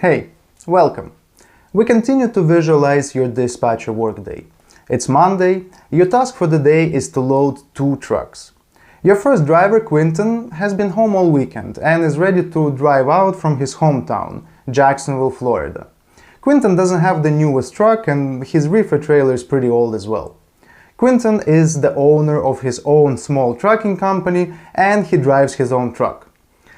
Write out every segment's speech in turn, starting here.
Hey, welcome! We continue to visualize your dispatcher workday. It's Monday, your task for the day is to load 2 trucks. Your first driver, Quinton, has been home all weekend and is ready to drive out from his hometown, Jacksonville, Florida. Quinton doesn't have the newest truck and his reefer trailer is pretty old as well. Quinton is the owner of his own small trucking company and he drives his own truck.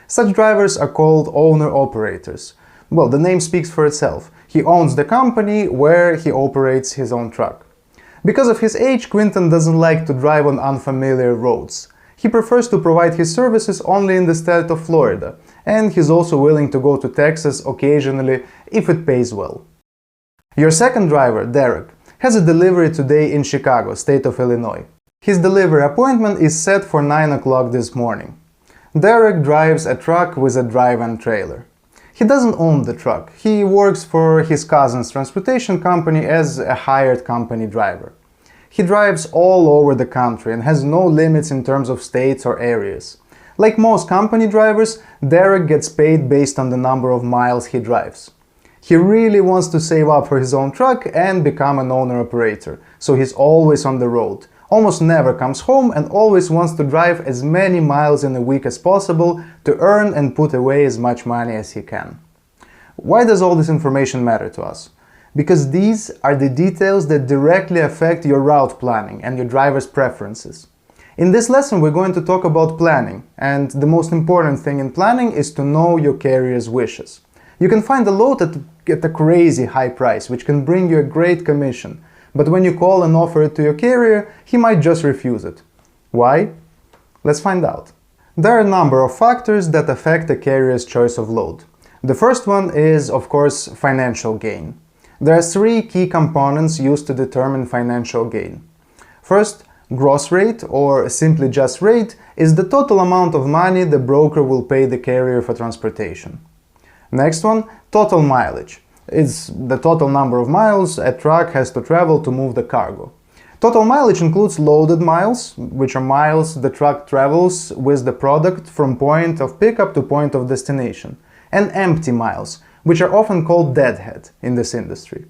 Such drivers are called owner-operators. Well, the name speaks for itself. He owns the company where he operates his own truck. Because of his age, Quinton doesn't like to drive on unfamiliar roads. He prefers to provide his services only in the state of Florida, and he's also willing to go to Texas occasionally if it pays well. Your second driver, Derek, has a delivery today in Chicago, state of Illinois. His delivery appointment is set for 9 o'clock this morning. Derek drives a truck with a drive-in trailer. He doesn't own the truck. He works for his cousin's transportation company as a hired company driver. He drives all over the country and has no limits in terms of states or areas. Like most company drivers, Derek gets paid based on the number of miles he drives. He really wants to save up for his own truck and become an owner-operator, so he's always on the road, almost never comes home and always wants to drive as many miles in a week as possible to earn and put away as much money as he can. Why does all this information matter to us? Because these are the details that directly affect your route planning and your driver's preferences. In this lesson, we're going to talk about planning, and the most important thing in planning is to know your carrier's wishes. You can find a load at a crazy high price, which can bring you a great commission. But when you call and offer it to your carrier, he might just refuse it. Why? Let's find out. There are a number of factors that affect a carrier's choice of load. The first one is, of course, financial gain. There are 3 key components used to determine financial gain. First, gross rate, or simply just rate, is the total amount of money the broker will pay the carrier for transportation. Next one, total mileage. It's the total number of miles a truck has to travel to move the cargo. Total mileage includes loaded miles, which are miles the truck travels with the product from point of pickup to point of destination, and empty miles, which are often called deadhead in this industry.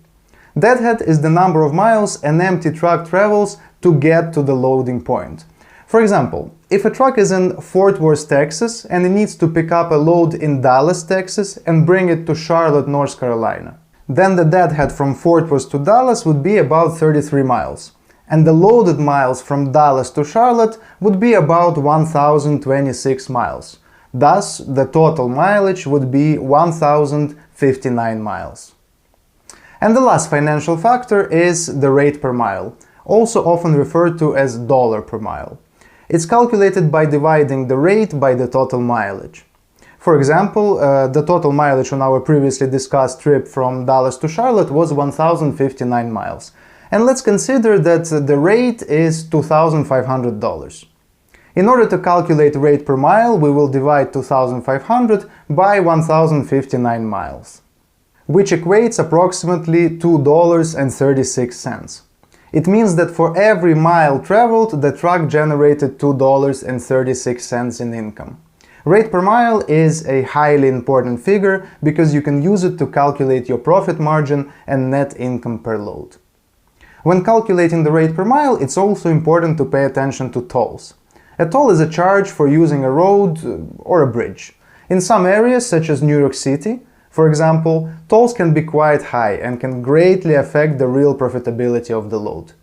Deadhead is the number of miles an empty truck travels to get to the loading point. For example, if a truck is in Fort Worth, Texas, and it needs to pick up a load in Dallas, Texas, and bring it to Charlotte, North Carolina, then the deadhead from Fort Worth to Dallas would be about 33 miles, and the loaded miles from Dallas to Charlotte would be about 1,026 miles. Thus, the total mileage would be 1,059 miles. And the last financial factor is the rate per mile, also often referred to as dollar per mile. It's calculated by dividing the rate by the total mileage. For example, the total mileage on our previously discussed trip from Dallas to Charlotte was 1,059 miles. And let's consider that the rate is $2,500. In order to calculate rate per mile, we will divide 2,500 by 1,059 miles, which equates approximately $2.36. It means that for every mile traveled, the truck generated $2.36 in income. Rate per mile is a highly important figure because you can use it to calculate your profit margin and net income per load. When calculating the rate per mile, it's also important to pay attention to tolls. A toll is a charge for using a road or a bridge. In some areas, such as New York City, for example, tolls can be quite high and can greatly affect the real profitability of the load.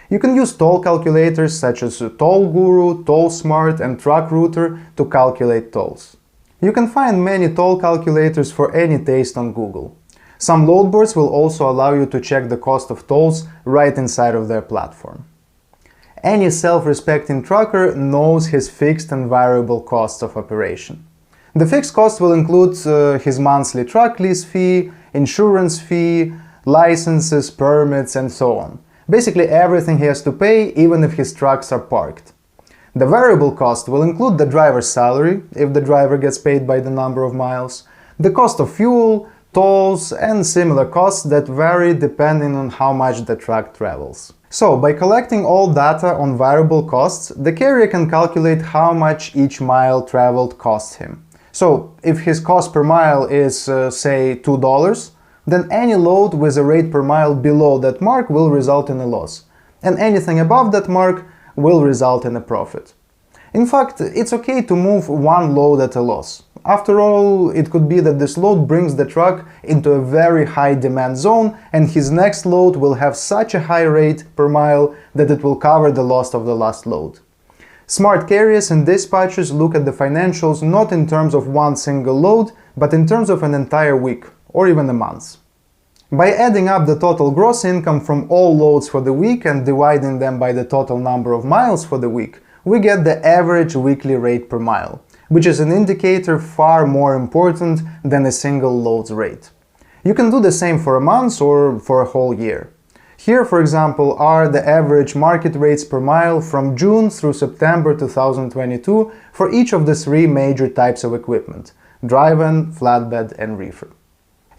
You can use toll calculators such as Toll Guru, Toll Smart, and Truck Router to calculate tolls. You can find many toll calculators for any taste on Google. Some load boards will also allow you to check the cost of tolls right inside of their platform. Any self-respecting trucker knows his fixed and variable costs of operation. The fixed cost will include his monthly truck lease fee, insurance fee, licenses, permits, and so on. Basically everything he has to pay, even if his trucks are parked. The variable cost will include the driver's salary, if the driver gets paid by the number of miles, the cost of fuel, tolls, and similar costs that vary depending on how much the truck travels. So, by collecting all data on variable costs, the carrier can calculate how much each mile traveled costs him. So if his cost per mile is, say, $2, then any load with a rate per mile below that mark will result in a loss, and anything above that mark will result in a profit. In fact, it's okay to move one load at a loss. After all, it could be that this load brings the truck into a very high demand zone, and his next load will have such a high rate per mile that it will cover the loss of the last load. Smart carriers and dispatchers look at the financials not in terms of one single load, but in terms of an entire week, or even a month. By adding up the total gross income from all loads for the week and dividing them by the total number of miles for the week, we get the average weekly rate per mile, which is an indicator far more important than a single load's rate. You can do the same for a month or for a whole year. Here, for example, are the average market rates per mile from June through September 2022 for each of the three major types of equipment: drive-in, flatbed, and reefer.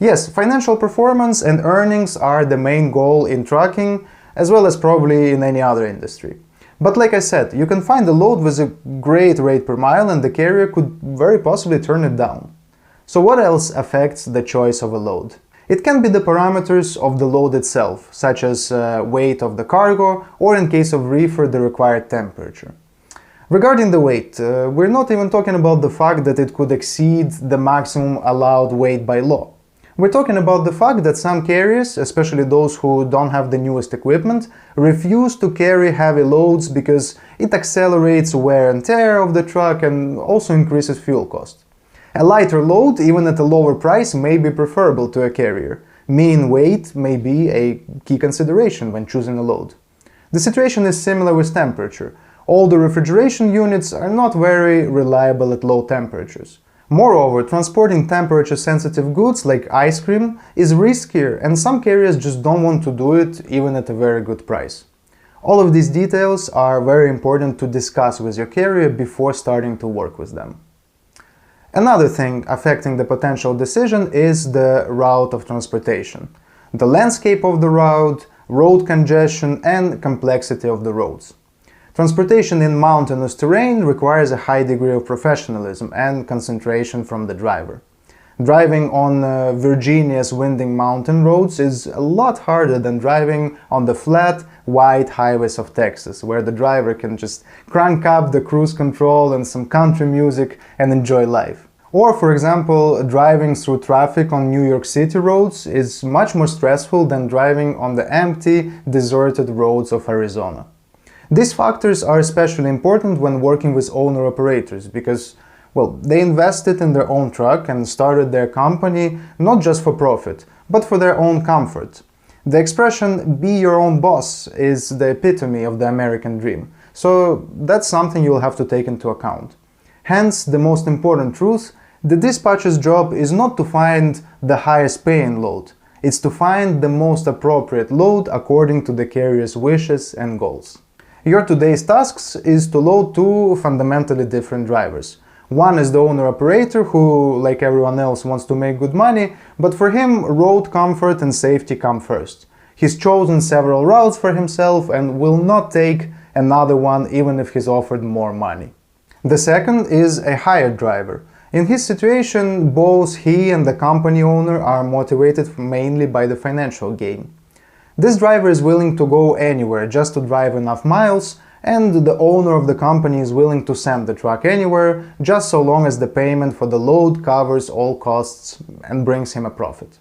Yes, financial performance and earnings are the main goal in trucking, as well as probably in any other industry. But like I said, you can find a load with a great rate per mile and the carrier could very possibly turn it down. So what else affects the choice of a load? It can be the parameters of the load itself, such as weight of the cargo, or in case of reefer, the required temperature. Regarding the weight, we're not even talking about the fact that it could exceed the maximum allowed weight by law. We're talking about the fact that some carriers, especially those who don't have the newest equipment, refuse to carry heavy loads because it accelerates wear and tear of the truck and also increases fuel cost. A lighter load, even at a lower price, may be preferable to a carrier, meaning weight may be a key consideration when choosing a load. The situation is similar with temperature. All the refrigeration units are not very reliable at low temperatures. Moreover, transporting temperature-sensitive goods like ice cream is riskier, and some carriers just don't want to do it even at a very good price. All of these details are very important to discuss with your carrier before starting to work with them. Another thing affecting the potential decision is the route of transportation, the landscape of the route, road congestion, and complexity of the roads. Transportation in mountainous terrain requires a high degree of professionalism and concentration from the driver. Driving on Virginia's winding mountain roads is a lot harder than driving on the flat, wide highways of Texas, where the driver can just crank up the cruise control and some country music and enjoy life. Or, for example, driving through traffic on New York City roads is much more stressful than driving on the empty, deserted roads of Arizona. These factors are especially important when working with owner-operators because, well, they invested in their own truck and started their company not just for profit, but for their own comfort. The expression, "be your own boss," is the epitome of the American dream, so that's something you'll have to take into account. Hence, the most important truth, the dispatcher's job is not to find the highest paying load, it's to find the most appropriate load according to the carrier's wishes and goals. Your today's tasks is to load two fundamentally different drivers. One is the owner-operator who, like everyone else, wants to make good money, but for him, road comfort and safety come first. He's chosen several routes for himself and will not take another one even if he's offered more money. The second is a hired driver. In his situation, both he and the company owner are motivated mainly by the financial gain. This driver is willing to go anywhere just to drive enough miles, and the owner of the company is willing to send the truck anywhere just so long as the payment for the load covers all costs and brings him a profit.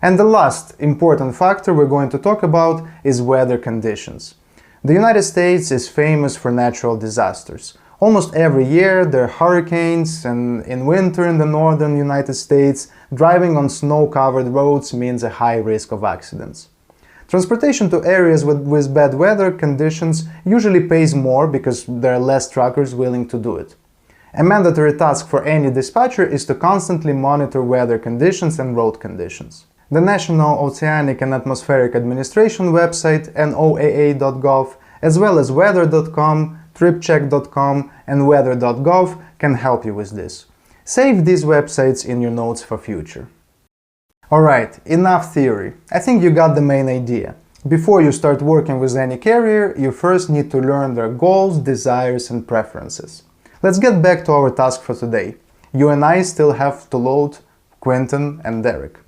And the last important factor we're going to talk about is weather conditions. The United States is famous for natural disasters. Almost every year there are hurricanes, and in winter in the northern United States, driving on snow-covered roads means a high risk of accidents. Transportation to areas with bad weather conditions usually pays more because there are less truckers willing to do it. A mandatory task for any dispatcher is to constantly monitor weather conditions and road conditions. The National Oceanic and Atmospheric Administration website, NOAA.gov, as well as weather.com, tripcheck.com, and weather.gov can help you with this. Save these websites in your notes for future. Alright, enough theory. I think you got the main idea. Before you start working with any carrier, you first need to learn their goals, desires, and preferences. Let's get back to our task for today. you and I still have to load Quentin and Derek.